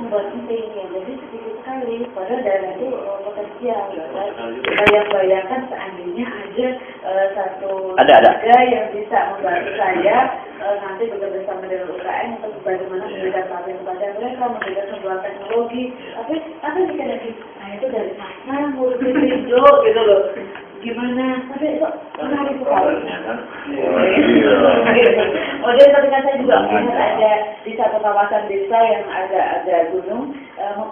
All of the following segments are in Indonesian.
membuat penting ya, jadi sedikit sekali. Padahal dana itu potensial. Bayangkan seandainya ada satu lembaga yang bisa membantu saya nanti bekerja sama dengan UKM untuk bagaimana memberikan pelatihan kepada mereka, memberikan sebuah teknologi. Tapi dikatakan, nah itu dari mana ngurusin video gitu loh. Gimana? Tapi itu menarik sekali. Oh, dan ketika saya juga melihat ada di satu kawasan desa yang ada gunung,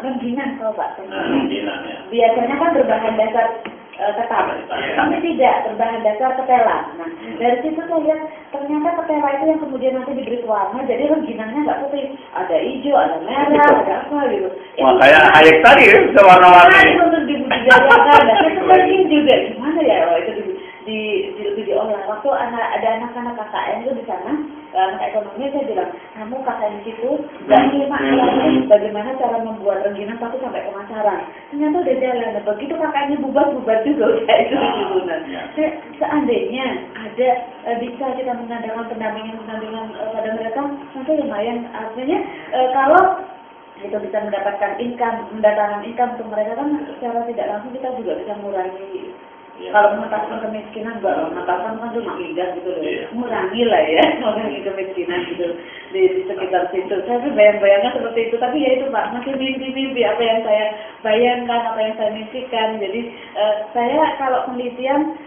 rengginang kalau Pak. Biasanya kan berbahan dasar tetap, tapi tidak berbahan dasar ketela. Nah, dari situ saya lihat ternyata ketela itu yang kemudian nanti diberi warna, jadi rengginangnya nggak putih, ada hijau, ada merah, ada apa gitu. Wah, kayak air tadi ya, bisa warna-warni. Itu untuk dibudidayakan, dan itu penting juga. Gimana ya itu lebih diolah. Waktu ada anak-anak KKN itu di sana, anak ekonomi, saya bilang, kamu KKN di situ, dan nyimak lagi bagaimana cara membuat rengginang tapi sampai pemasaran. Ternyata udah jalan. Begitu KKN-nya bubar juga udah itu di situ. Seandainya ada bisa kita mengadakan pendampingan pada mereka, nanti lumayan. Artinya kalau itu bisa mendapatkan mendatangkan income untuk mereka kan secara tidak langsung kita juga bisa mengurangi. Kalau mengentaskan kemiskinan, mengentaskan kan cuma indah gitu loh. Mengurangi lah ya, mengurangi kemiskinan gitu di sekitar situ. Saya bayang-bayangkan seperti itu, tapi ya itu Pak, masih mimpi-mimpi apa yang saya bayangkan, apa yang saya mimpikan. Jadi saya kalau penelitian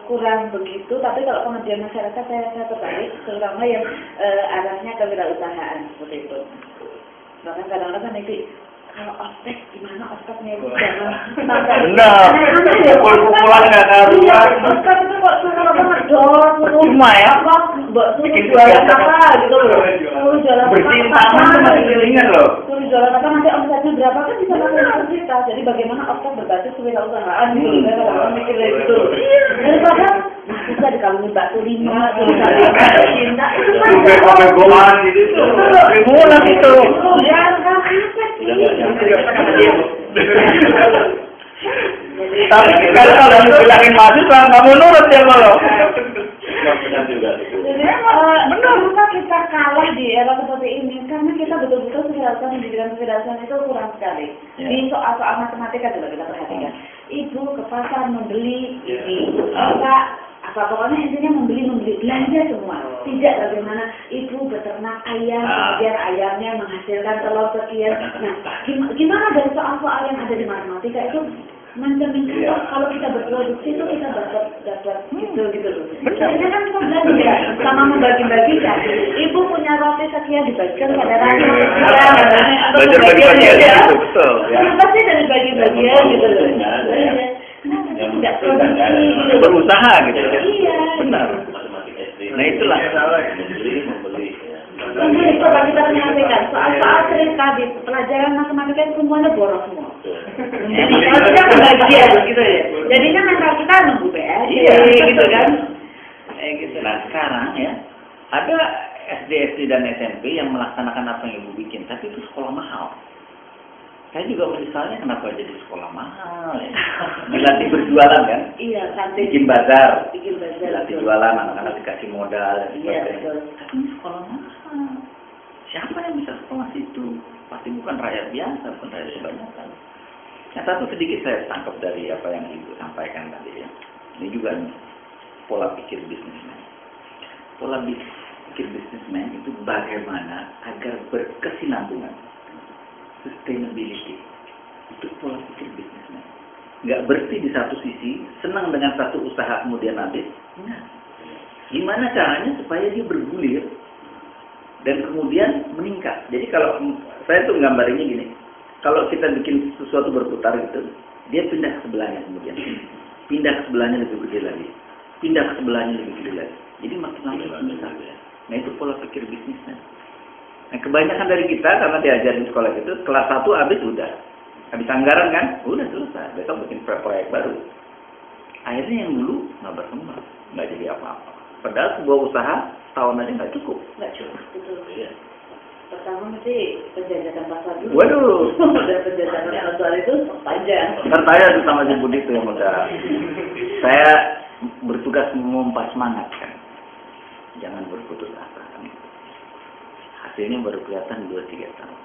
kurang begitu, tapi kalau pengerjaan masyarakat saya tertarik, terutama yang arahnya kewirausahaan seperti itu. Bahkan kadang-kadang kan nanti kalau ospek gimana ospeknya itu jangan benar pukul-pukulan nggak karuan. Ospek itu kok susah banget dong. Cuma ya suruh jualan apa gitu loh, suruh jualan bersihin tangan itu masih kelingan loh, suruh jualan apa nanti omsetnya berapa kan bisa lakukan kita. Jadi bagaimana ospek berbasis kewirausahaan gitu kan, orang mikir gitu daripada bisa dikalungin batu 5 terus ada cinta itu kan goman gitu mulai itu ya kan. Tapi kalau bilangin mahasiswa kamu nurut ya kalau benar kita kalah di era seperti ini karena kita betul-betul pendidikan itu kurang sekali. Di soal matematika juga kita perhatikan. Ibu ke pasar membeli apa pokoknya intinya membeli belanja semua. Tidak bagaimana ibu beternak ayam, kemudian ayamnya menghasilkan telur sekian. Nah, gimana dari soal-soal yang ada di matematika itu mencerminkan kalau kita berproduksi itu kita dapat gitu loh. Sebenarnya kan kita belajar sama membagi-bagikan. Ibu punya roti sekian dibagikan pada rakyat. Belajar bagi-bagian ya, betul. Kenapa sih dari bagi-bagian gitu loh? Tidak produksi gitu. Berusaha gitu. Iya. Benar. Nah itulah. Membeli coba kita menyampaikan soal cerita di pelajaran matematika itu semuanya boros semua. Jadi kalau kita kebagian gitu ya. Jadinya mental kita nunggu PSG gitu kan. Gitu. Nah sekarang ya ada SD dan SMP yang melaksanakan apa yang ibu bikin, tapi itu sekolah mahal. Saya juga misalnya kenapa jadi sekolah mahal ya? Dilatih berjualan kan? Iya, kantin. Bikin bazar. Dilatih jualan, anak-anak dikasih modal dan sebagainya. Iya, tapi ini sekolah mahal. Siapa yang bisa sekolah situ? Pasti bukan rakyat biasa, bukan rakyat kebanyakan. Yang satu sedikit saya tangkap dari apa yang ibu sampaikan tadi ya. Ini juga nih, pola pikir bisnismen. Pola pikir bisnismen itu bagaimana agar berkesinambungan. Sustainability itu pola pikir bisnisnya. Nggak bersih di satu sisi, senang dengan satu usaha kemudian habis. Nah, gimana caranya supaya dia bergulir dan kemudian meningkat. Jadi kalau saya tuh gambarinnya gini, kalau kita bikin sesuatu berputar gitu, dia pindah ke sebelahnya kemudian, pindah ke sebelahnya lebih gede lagi, pindah ke sebelahnya lebih gede lagi. Jadi makin lama makin besar. Nah itu pola pikir bisnisnya. Nah, kebanyakan dari kita karena diajarin sekolah itu kelas 1 habis udah. Habis anggaran kan? Udah selesai. Besok bikin proyek baru. Akhirnya yang dulu nggak berkembang. Nggak jadi apa-apa. Padahal sebuah usaha tahun aja nggak cukup. Nggak cukup, betul. Iya. Pertama mesti penjajakan pasar dulu. Waduh. Dan penjajakan pasar itu panjang. Kan saya tuh sama si Budi tuh yang udah. Saya bertugas memompa semangat kan. Jangan berputus asa. Hasilnya baru kelihatan 2-3 tahun.